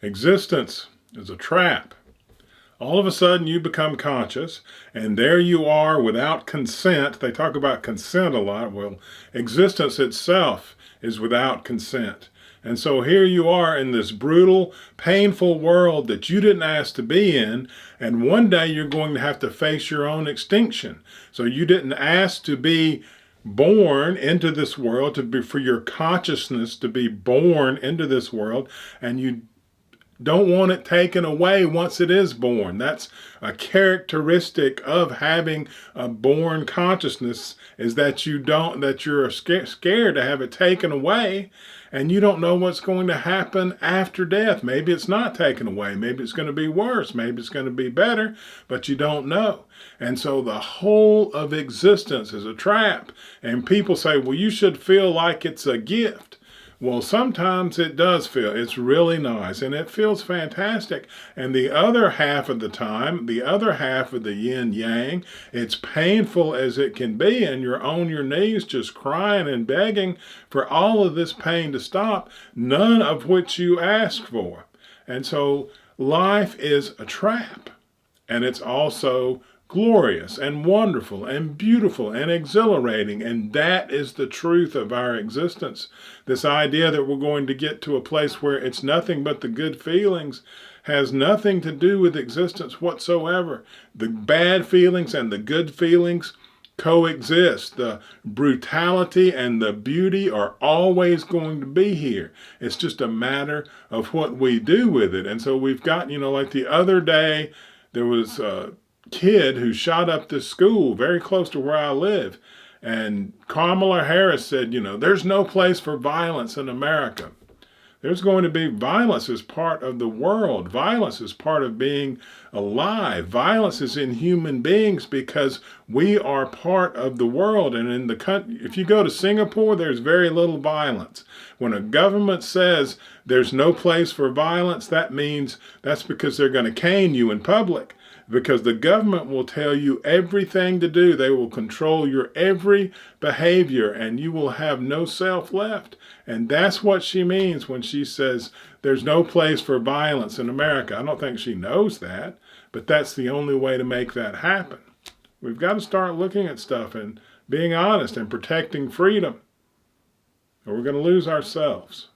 Existence is a trap. All of a sudden you become conscious, and there you are without consent. They talk about consent a lot. Well, existence itself is without consent. And so here you are in this brutal, painful world that you didn't ask to be in, and one day you're going to have to face your own extinction. So you didn't ask to be born into this world, for your consciousness to be born into this world, and you don't want it taken away once it is born. That's a characteristic of having a born consciousness, is that you're scared to have it taken away, and you don't know what's going to happen after death. Maybe it's not taken away. Maybe it's going to be worse. Maybe it's going to be better, but you don't know. And so the whole of existence is a trap. And people say, well, you should feel like it's a gift. Well, sometimes it does feel, it's really nice, and it feels fantastic. And the other half of the time, the other half of the yin yang, it's painful as it can be, and you're on your knees just crying and begging for all of this pain to stop, none of which you ask for. And so life is a trap, and it's also glorious and wonderful and beautiful and exhilarating. And that is the truth of our existence. This idea that we're going to get to a place where it's nothing but the good feelings has nothing to do with existence whatsoever. The bad feelings and the good feelings coexist. The brutality and the beauty are always going to be here. It's just a matter of what we do with it. And so we've got, like the other day, there was kid who shot up this school very close to where I live. And Kamala Harris said, there's no place for violence in America. There's going to be violence as part of the world. Violence is part of being alive. Violence is in human beings because we are part of the world. And in the country, if you go to Singapore, there's very little violence. When a government says there's no place for violence, that means that's because they're going to cane you in public. Because the government will tell you everything to do. They will control your every behavior, and you will have no self left. And that's what she means when she says there's no place for violence in America. I don't think she knows that, but that's the only way to make that happen. We've got to start looking at stuff and being honest and protecting freedom, or we're going to lose ourselves.